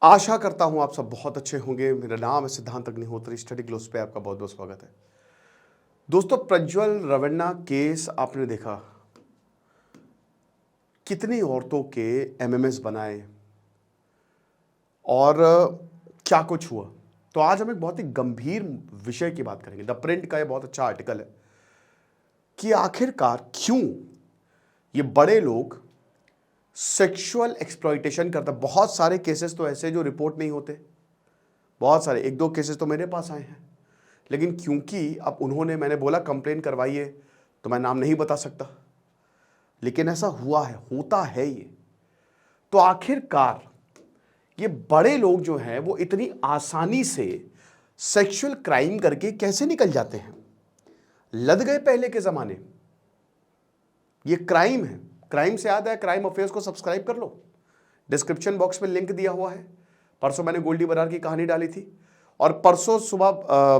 आशा करता हूं आप सब बहुत अच्छे होंगे। मेरा नाम है सिद्धांत अग्निहोत्री। स्टडी ग्लोस पे आपका बहुत बहुत स्वागत है। दोस्तों, प्रज्वल रवन्ना केस आपने देखा, कितनी औरतों के एमएमएस बनाए और क्या कुछ हुआ। तो आज हम एक बहुत ही गंभीर विषय की बात करेंगे। द प्रिंट का ये बहुत अच्छा आर्टिकल है कि आखिरकार क्यों ये बड़े लोग सेक्सुअल एक्सप्लॉइटेशन करता। बहुत सारे केसेस तो ऐसे जो रिपोर्ट नहीं होते, बहुत सारे, एक दो केसेस तो मेरे पास आए हैं, लेकिन क्योंकि अब उन्होंने, मैंने बोला कंप्लेन करवाइए, तो मैं नाम नहीं बता सकता, लेकिन ऐसा हुआ है, होता है ये। तो आखिरकार ये बड़े लोग जो हैं वो इतनी आसानी से सेक्सुअल क्राइम करके कैसे निकल जाते हैं? लद गए पहले के जमाने। ये क्राइम है। क्राइम से याद है, क्राइम अफेयर्स को सब्सक्राइब कर लो, डिस्क्रिप्शन बॉक्स में लिंक दिया हुआ है। परसों मैंने गोल्डी बरार की कहानी डाली थी और परसों सुबह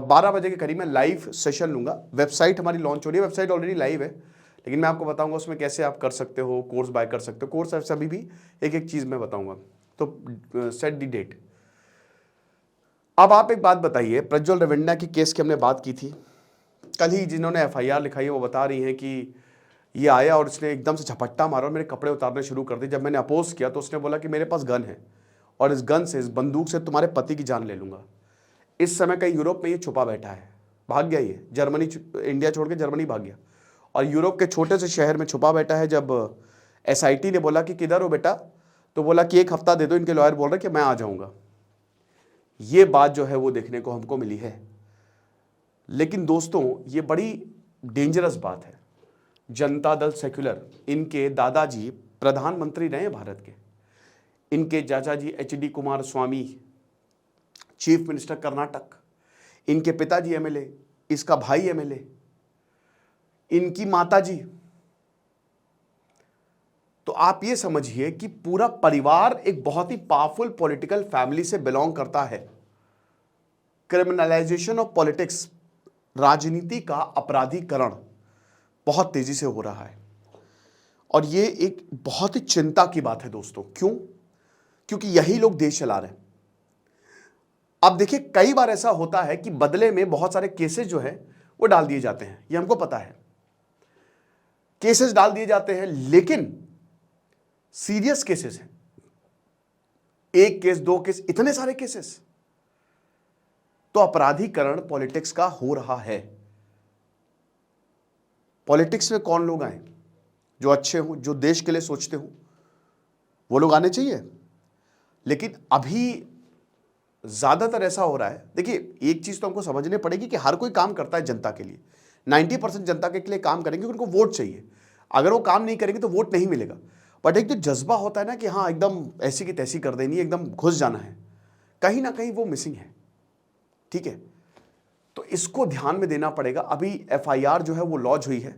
12 बजे के करीब मैं लाइव सेशन लूंगा। वेबसाइट हमारी लॉन्च हो रही है, वेबसाइट ऑलरेडी लाइव है, लेकिन मैं आपको बताऊंगा उसमें कैसे आप कर सकते हो, कोर्स बाय कर सकते हो। कोर्स ऐसे अभी भी एक एक चीज़ मैं बताऊंगा। तो सेट दी डेट। अब आप एक बात बताइए, प्रज्वल रवन्ना की केस की हमने बात की थी कल ही। जिन्होंने एफआईआर लिखाई है वो बता रही हैं कि ये आया और इसने एकदम से झपट्टा मारा और मेरे कपड़े उतारने शुरू कर दिए। जब मैंने अपोज किया तो उसने बोला कि मेरे पास गन है और इस गन से, इस बंदूक से तुम्हारे पति की जान ले लूंगा। इस समय कहीं यूरोप में ये छुपा बैठा है, भाग गया ये जर्मनी, इंडिया छोड़ के जर्मनी भाग गया और यूरोप के छोटे से शहर में छुपा बैठा है। जब एसआईटी ने बोला कि किधर हो बेटा, तो बोला कि एक हफ्ता दे दो, इनके लॉयर बोल रहे कि मैं आ जाऊंगा। ये बात जो है वो देखने को हमको मिली है। लेकिन दोस्तों, ये बड़ी डेंजरस बात है। जनता दल सेक्युलर, इनके दादाजी प्रधानमंत्री रहे भारत के, इनके चाचा जी एचडी कुमार स्वामी चीफ मिनिस्टर कर्नाटक, इनके पिताजी एमएलए, इसका भाई एमएलए, इनकी माताजी। तो आप ये समझिए कि पूरा परिवार एक बहुत ही पावरफुल पॉलिटिकल फैमिली से बिलोंग करता है। क्रिमिनलाइजेशन ऑफ पॉलिटिक्स, राजनीति का अपराधीकरण बहुत तेजी से हो रहा है और ये एक बहुत ही चिंता की बात है दोस्तों। क्यों? क्योंकि यही लोग देश चला रहे हैं। अब देखिए, कई बार ऐसा होता है कि बदले में बहुत सारे केसेस जो है वो डाल दिए जाते हैं, ये हमको पता है, केसेस डाल दिए जाते हैं, लेकिन सीरियस केसेस हैं, एक केस, दो केस, इतने सारे केसेस। तो अपराधीकरण पॉलिटिक्स का हो रहा है। पॉलिटिक्स में कौन लोग आए जो अच्छे हों, जो देश के लिए सोचते हों, वो लोग आने चाहिए। लेकिन अभी ज्यादातर ऐसा हो रहा है। देखिए, एक चीज तो हमको समझनी पड़ेगी कि हर कोई काम करता है जनता के लिए। 90% जनता के लिए काम करेंगे, उनको वोट चाहिए। अगर वो काम नहीं करेंगे तो वोट नहीं मिलेगा। बट एक जो जज्बा होता है ना कि हाँ एकदम ऐसी की तैसी कर देनी है, एकदम घुस जाना है, कहीं ना कहीं वो मिसिंग है। ठीक है, तो इसको ध्यान में देना पड़ेगा। अभी एफआईआर जो है वो लॉन्च हुई है,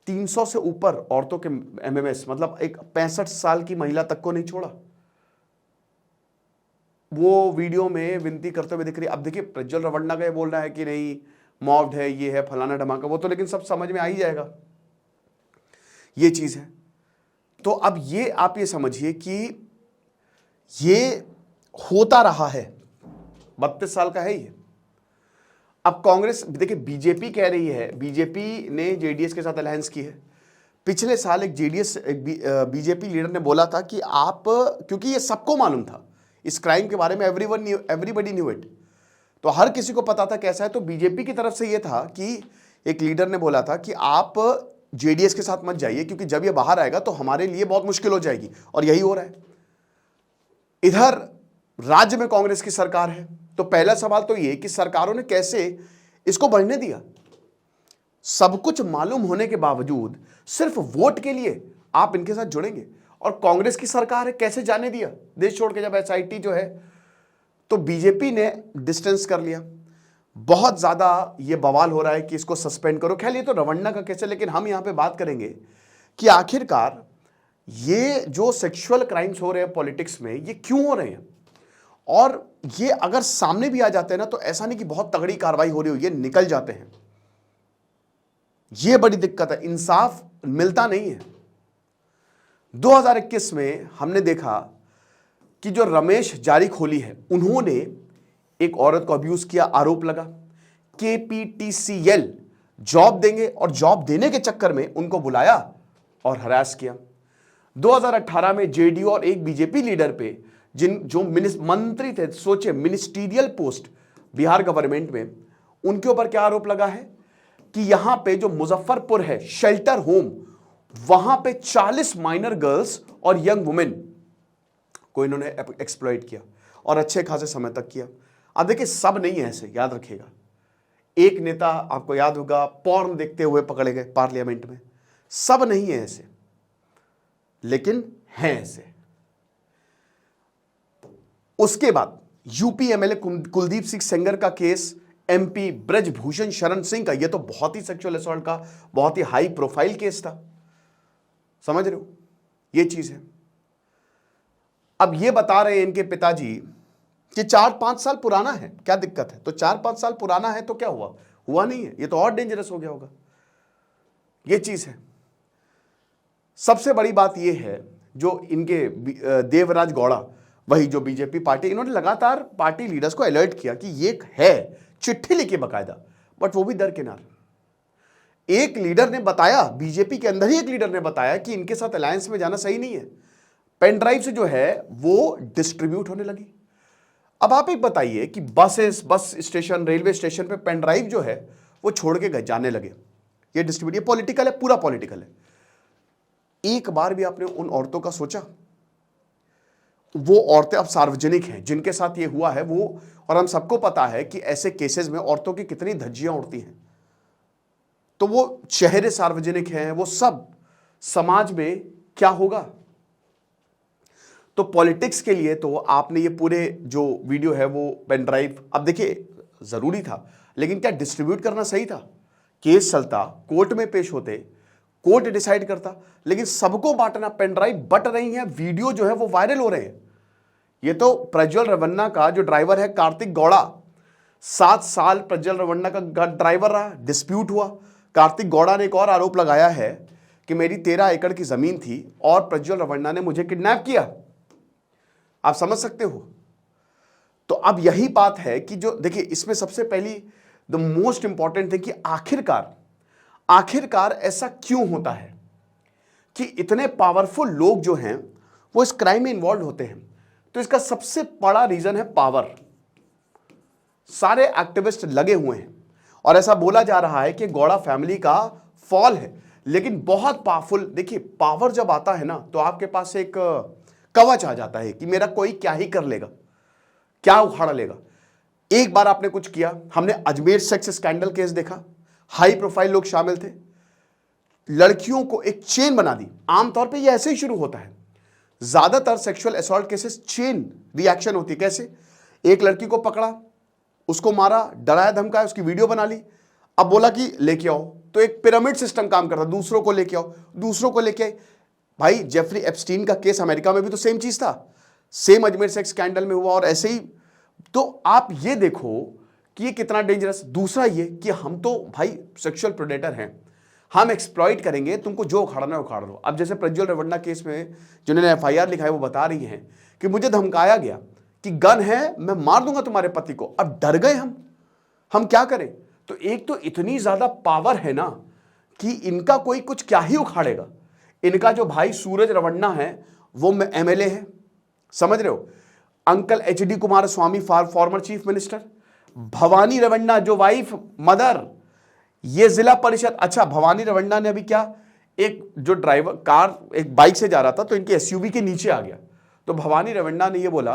300 से ऊपर औरतों के एमएमएस, मतलब एक 65 साल की महिला तक को नहीं छोड़ा। वो वीडियो में विनती करते हुए दिख रही। अब देखिए, प्रज्वल रवन्ना का ये बोल रहा है कि नहीं मॉब्ड है, ये है, फलाना धमाका, वो तो लेकिन सब समझ में आ ही जाएगा, ये चीज है। तो अब ये आप ये समझिए कि ये होता रहा है, 32 साल का है ये। अब कांग्रेस, देखिए बीजेपी कह रही है, बीजेपी ने जेडीएस के साथ अलायंस की है। पिछले साल एक बीजेपी लीडर ने बोला था कि आप, क्योंकि ये सबको मालूम था इस क्राइम के बारे में, एवरीबडी न्यू इट, तो हर किसी को पता था कैसा है। तो बीजेपी की तरफ से ये था कि एक लीडर ने बोला था कि आप जेडीएस के साथ मत जाइए, क्योंकि जब ये बाहर आएगा तो हमारे लिए बहुत मुश्किल हो जाएगी, और यही हो रहा है। इधर राज्य में कांग्रेस की सरकार है, तो पहला सवाल तो ये कि सरकारों ने कैसे इसको बढ़ने दिया। सब कुछ मालूम होने के बावजूद सिर्फ वोट के लिए आप इनके साथ जुड़ेंगे, और कांग्रेस की सरकार है, कैसे जाने दिया देश छोड़ के। जब एसआईटी जो है, तो बीजेपी ने डिस्टेंस कर लिया। बहुत ज्यादा ये बवाल हो रहा है कि इसको सस्पेंड करो। खैर, ये तो रवन्ना का केस है, लेकिन हम यहां पे बात करेंगे कि आखिरकार ये जो सेक्सुअल क्राइम्स हो रहे हैं पॉलिटिक्स में, ये क्यों हो रहे हैं। और ये अगर सामने भी आ जाते हैं ना, तो ऐसा नहीं कि बहुत तगड़ी कार्रवाई हो रही हो, ये निकल जाते हैं। ये बड़ी दिक्कत है, इंसाफ मिलता नहीं है। 2021 में हमने देखा कि जो रमेश जारीखोली है, उन्होंने एक औरत को अब्यूज किया, आरोप लगा। केपीटीसीएल जॉब देंगे और जॉब देने के चक्कर में उनको बुलाया और हरास किया। 2018 में जेडीयू और एक बीजेपी लीडर पे जो मंत्री थे, सोचे मिनिस्टीरियल पोस्ट बिहार गवर्नमेंट में, उनके ऊपर क्या आरोप लगा है कि यहां पे जो मुजफ्फरपुर है शेल्टर होम, वहां पे 40 माइनर गर्ल्स और यंग वुमेन को इन्होंने एक्सप्लॉइट किया और अच्छे खासे समय तक किया। अब देखिए, सब नहीं है ऐसे, याद रखिएगा। एक नेता आपको याद होगा पॉर्न देखते हुए पकड़े गए पार्लियामेंट में, सब नहीं है ऐसे, लेकिन हैं ऐसे। उसके बाद यूपी एमएलए कुलदीप सिंह सेंगर का केस, एमपी ब्रजभूषण शरण सिंह का, यह तो बहुत ही सेक्सुअल असॉल्ट का बहुत ही हाई प्रोफाइल केस था, समझ रहे हो, यह चीज है। अब यह बता रहे हैं इनके पिताजी कि 4-5 साल पुराना है, क्या दिक्कत है? तो 4-5 साल पुराना है तो क्या हुआ? हुआ नहीं है, ये तो और डेंजरस हो गया होगा, ये चीज है। सबसे बड़ी बात यह है, जो इनके देवराज गौड़ा, वही जो बीजेपी पार्टी, इन्होंने लगातार पार्टी लीडर्स को अलर्ट किया कि ये है, चिट्ठी लिखी बकायदा, बट वो भी दरकिनार। एक लीडर ने बताया, बीजेपी के अंदर ही एक लीडर ने बताया कि इनके साथ अलायंस में जाना सही नहीं है। पेन ड्राइव से जो है वो डिस्ट्रीब्यूट होने लगी। अब आप एक बताइए कि बस स्टेशन, रेलवे स्टेशन पे पेन ड्राइव जो है वो छोड़ के जाने लगे, ये डिस्ट्रीब्यूट, ये पॉलिटिकल है, पूरा पॉलिटिकल है। एक बार भी आपने उन औरतों का सोचा? वो औरतें अब सार्वजनिक हैं जिनके साथ ये हुआ है वो, और हम सबको पता है कि ऐसे केसेस में औरतों की कितनी धज्जियां उड़ती हैं। तो वो चेहरे सार्वजनिक हैं, वो सब समाज में क्या होगा? तो पॉलिटिक्स के लिए तो आपने ये पूरे जो वीडियो है वो पेन ड्राइव, अब देखिए जरूरी था, लेकिन क्या डिस्ट्रीब्यूट करना सही था? केस चलता, कोर्ट में पेश होते, कोर्ट डिसाइड करता, लेकिन सबको बांटना, पेन ड्राइव बट रही है, वीडियो जो है वो वायरल हो रहे हैं। ये तो प्रज्वल रवन्ना का जो ड्राइवर है कार्तिक गौड़ा, 7 साल प्रज्वल रवन्ना का ड्राइवर रहा, डिस्प्यूट हुआ। कार्तिक गौड़ा ने एक और आरोप लगाया है कि मेरी 13 एकड़ की जमीन थी और प्रज्वल रवन्ना ने मुझे किडनैप किया। आप समझ सकते हो? तो अब यही बात है कि जो देखिए, इसमें सबसे पहली द मोस्ट इंपॉर्टेंट थिंग कि आखिरकार ऐसा क्यों होता है कि इतने पावरफुल लोग जो हैं वो इस क्राइम में इन्वॉल्व होते हैं? तो इसका सबसे बड़ा रीजन है पावर। सारे एक्टिविस्ट लगे हुए हैं और ऐसा बोला जा रहा है कि गौड़ा फैमिली का फॉल है, लेकिन बहुत पावरफुल। देखिए, पावर जब आता है ना तो आपके पास एक कवच आ जाता है कि मेरा कोई क्या ही कर लेगा, क्या उखाड़ लेगा। एक बार आपने कुछ किया, हमने अजमेर सेक्स स्कैंडल केस देखा, हाई प्रोफाइल लोग शामिल थे, लड़कियों को एक चेन बना दी। आमतौर पे ये ऐसे ही शुरू होता है, ज्यादातर sexual assault cases chain reaction होती है। कैसे? एक लड़की को पकड़ा, उसको मारा, डराया धमकाया, उसकी वीडियो बना ली, अब बोला कि लेके आओ, तो एक पिरामिड सिस्टम काम करता, दूसरों को लेके आओ, दूसरों को लेके आए। भाई जेफरी एप्स्टीन का केस अमेरिका में भी तो सेम चीज था, सेम अजमेर सेक्स स्कैंडल में हुआ और ऐसे ही। तो आप ये देखो कि ये कितना डेंजरस। दूसरा ये कि हम तो भाई सेक्सुअल प्रेडेटर हैं, हम एक्सप्लॉइट करेंगे, तुमको जो उखाड़ना है उखाड़ लो। अब जैसे प्रज्वल रवन्ना केस में जिन्होंने एफआईआर लिखा है वो बता रही हैं कि मुझे धमकाया गया कि गन है, मैं मार दूंगा तुम्हारे पति को। अब डर गए हम क्या करें? तो एक तो इतनी ज्यादा पावर है ना कि इनका कोई कुछ क्या ही उखाड़ेगा। इनका जो भाई सूरज रवन्ना है वो एमएलए है, समझ रहे हो? Uncle HD Kumaraswamy former chief minister, Bhavani Revanna जो वाइफ मदर, ये जिला परिषद। अच्छा, भवानी रवन्ना ने अभी क्या, एक जो ड्राइवर कार एक बाइक से जा रहा था तो इनके एसयूवी के नीचे आ गया, तो भवानी रवन्ना ने ये बोला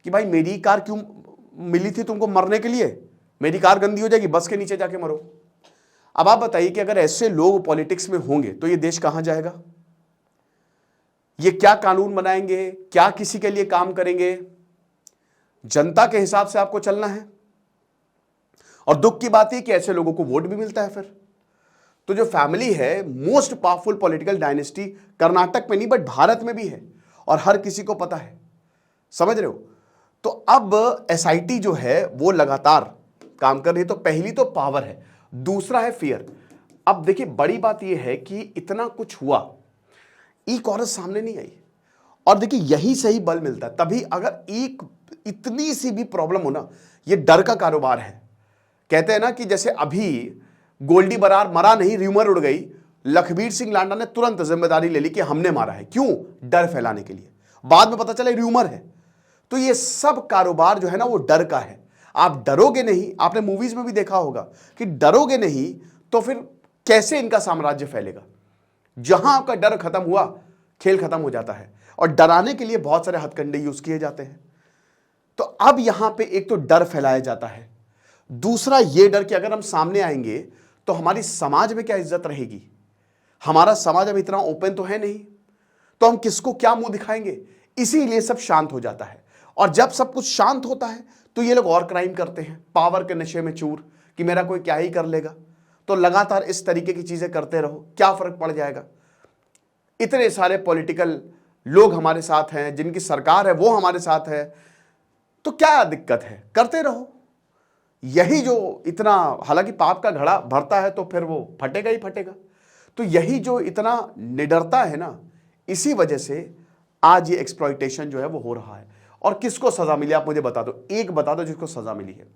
कि भाई मेरी कार क्यों मिली थी तुमको मरने के लिए? मेरी कार गंदी हो जाएगी, बस के नीचे जाके मरो। अब आप बताइए कि अगर ऐसे लोग पॉलिटिक्स में होंगे तो ये देश कहां जाएगा? ये क्या कानून बनाएंगे, क्या किसी के लिए काम करेंगे? जनता के हिसाब से आपको चलना है। और दुख की बात है कि ऐसे लोगों को वोट भी मिलता है फिर। तो जो फैमिली है, most powerful political dynasty Karnataka में नहीं बट भारत में भी है और हर किसी को पता है, समझ रहे हो? तो अब एसआईटी जो है वो लगातार काम कर रही है। तो पहली तो पावर है, दूसरा है फियर। अब देखिए, बड़ी बात यह है कि इतना कुछ हुआ, एक औरत सामने नहीं आई और देखिए यही सही बल मिलता है तभी, अगर एक इतनी सी भी प्रॉब्लम हो ना, ये डर का कारोबार है। कहते हैं ना कि जैसे अभी गोल्डी बरार मरा नहीं, र्यूमर उड़ गई, लखबीर सिंह लांडा ने तुरंत जिम्मेदारी ले ली कि हमने मारा है। क्यों? डर फैलाने के लिए। बाद में पता चला र्यूमर है। तो ये सब कारोबार जो है ना वो डर का है। आप डरोगे नहीं, आपने मूवीज में भी देखा होगा कि डरोगे नहीं तो फिर कैसे इनका साम्राज्य फैलेगा। जहां आपका डर खत्म हुआ, खेल खत्म हो जाता है। और डराने के लिए बहुत सारे हथकंडे यूज किए जाते हैं। तो अब यहां पे एक तो डर फैलाया जाता है, दूसरा ये डर कि अगर हम सामने आएंगे तो हमारी समाज में क्या इज्जत रहेगी। हमारा समाज अब इतना ओपन तो है नहीं, तो हम किसको क्या मुंह दिखाएंगे। इसीलिए सब शांत हो जाता है। और जब सब कुछ शांत होता है तो ये लोग और क्राइम करते हैं, पावर के नशे में चूर कि मेरा कोई क्या ही कर लेगा। तो लगातार इस तरीके की चीजें करते रहो, क्या फर्क पड़ जाएगा। इतने सारे पॉलिटिकल लोग हमारे साथ हैं, जिनकी सरकार है वो हमारे साथ है, तो क्या दिक्कत है, करते रहो। यही जो इतना, हालांकि पाप का घड़ा भरता है तो फिर वो फटेगा ही फटेगा। तो यही जो इतना निडरता है ना, इसी वजह से आज ये एक्सप्लॉइटेशन जो है वो हो रहा है। और किसको सजा मिली आप मुझे बता दो, एक बता दो जिसको सजा मिली है।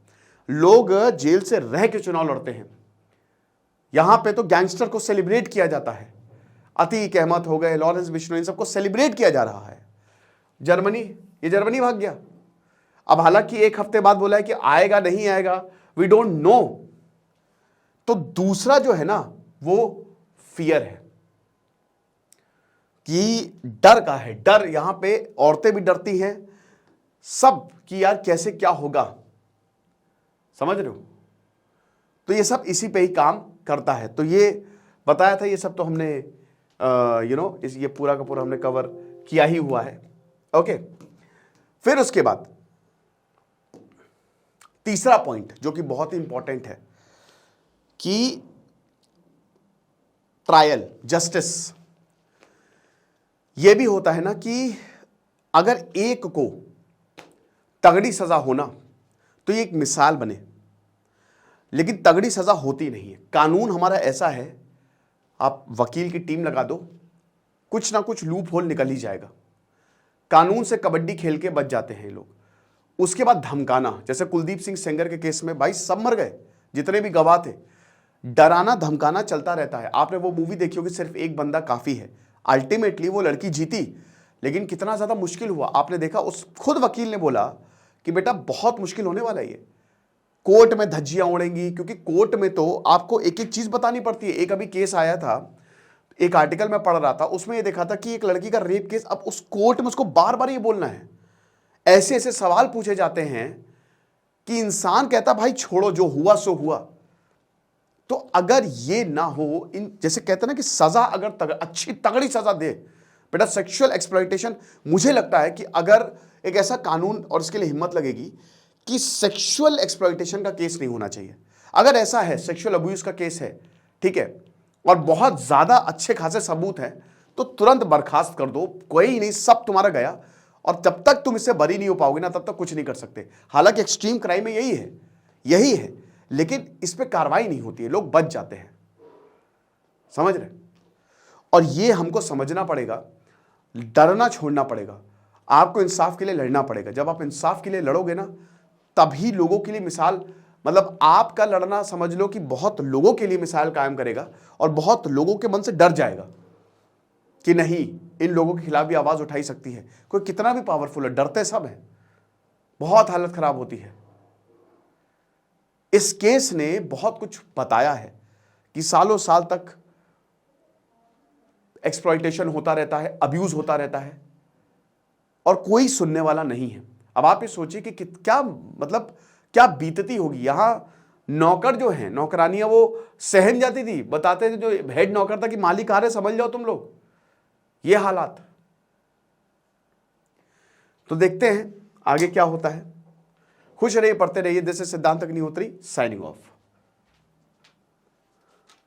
लोग जेल से रह के चुनाव लड़ते हैं। यहां पे तो गैंगस्टर को सेलिब्रेट किया जाता है, अतीक अहमद हो गए, लॉरेंस बिश्नोई, इन सबको सेलिब्रेट किया जा रहा है। जर्मनी, ये जर्मनी भाग गया। अब हालांकि एक हफ्ते बाद बोला है कि आएगा नहीं आएगा, वी डोंट नो। तो दूसरा जो है ना वो फियर है, कि डर का है। डर यहां पे औरतें भी डरती हैं सब कि यार कैसे क्या होगा, समझ रहे हो। तो ये सब इसी पे ही काम करता है। तो ये बताया था, ये सब तो हमने ये पूरा का पूरा हमने कवर किया ही हुआ है। ओके, फिर उसके बाद तीसरा पॉइंट जो कि बहुत ही इंपॉर्टेंट है कि ट्रायल जस्टिस। यह भी होता है ना कि अगर एक को तगड़ी सजा होना तो ये एक मिसाल बने, लेकिन तगड़ी सजा होती नहीं है। कानून हमारा ऐसा है, आप वकील की टीम लगा दो, कुछ ना कुछ लूप होल निकल ही जाएगा। कानून से कबड्डी खेल के बच जाते हैं लोग। उसके बाद धमकाना, जैसे कुलदीप सिंह सेंगर के केस में भाई सब मर गए, जितने भी गवाह थे। डराना धमकाना चलता रहता है। आपने वो मूवी देखी होगी, सिर्फ एक बंदा काफी है। अल्टीमेटली वो लड़की जीती, लेकिन कितना ज्यादा मुश्किल हुआ आपने देखा। उस खुद वकील ने बोला कि बेटा बहुत मुश्किल होने वाला है ये, कोर्ट में धज्जियां उड़ेंगी, क्योंकि कोर्ट में तो आपको एक एक चीज बतानी पड़ती है। एक अभी केस आया था, एक आर्टिकल में पढ़ रहा था, उसमें ये देखा था कि एक लड़की का रेप केस, अब उस कोर्ट में उसको बार बार ये बोलना है, ऐसे ऐसे सवाल पूछे जाते हैं कि इंसान कहता भाई छोड़ो, जो हुआ सो हुआ। तो अगर ये ना हो, इन जैसे कहते हैं ना कि सजा अगर अच्छी तगड़ी सजा दे बेटा, सेक्सुअल एक्सप्लॉइटेशन, मुझे लगता है कि अगर एक ऐसा कानून और इसके लिए हिम्मत लगेगी कि सेक्सुअल एक्सप्लॉइटेशन का केस नहीं होना चाहिए। अगर ऐसा है, सेक्सुअल अब्यूज का केस है, ठीक है, और बहुत ज्यादा अच्छे खासे सबूत हैं, तो तुरंत बर्खास्त कर दो, कोई नहीं, सब तुम्हारा गया। और जब तक तुम इससे बरी नहीं हो पाओगे ना, तब तक कुछ नहीं कर सकते। हालांकि एक्सट्रीम क्राइम में यही है, लेकिन इस पर कार्रवाई नहीं होती है, लोग बच जाते हैं, समझ रहे। और ये हमको समझना पड़ेगा, डरना छोड़ना पड़ेगा, आपको इंसाफ के लिए लड़ना पड़ेगा। जब आप इंसाफ के लिए लड़ोगे ना, तभी लोगों के लिए मिसाल, मतलब आपका लड़ना समझ लो कि बहुत लोगों के लिए मिसाल कायम करेगा, और बहुत लोगों के मन से डर जाएगा कि नहीं, इन लोगों के खिलाफ भी आवाज उठाई सकती है। कोई कितना भी पावरफुल है, डरते सब हैं, बहुत हालत खराब होती है। इस केस ने बहुत कुछ बताया है कि सालों साल तक एक्सप्लॉइटेशन होता रहता है, अब्यूज होता रहता है, और कोई सुनने वाला नहीं है। अब आप ये सोचिए कि क्या मतलब क्या बीतती होगी। यहां नौकर जो हैं, नौकरानियां, वो सहन जाती थी, बताते थे जो हेड नौकर था कि मालिक आ रहे, समझ जाओ तुम लोग, ये हालात। तो देखते हैं आगे क्या होता है। खुश रहिए, पढ़ते रहिए। दिस इज सिद्धांत अग्निहोत्री, साइनिंग ऑफ।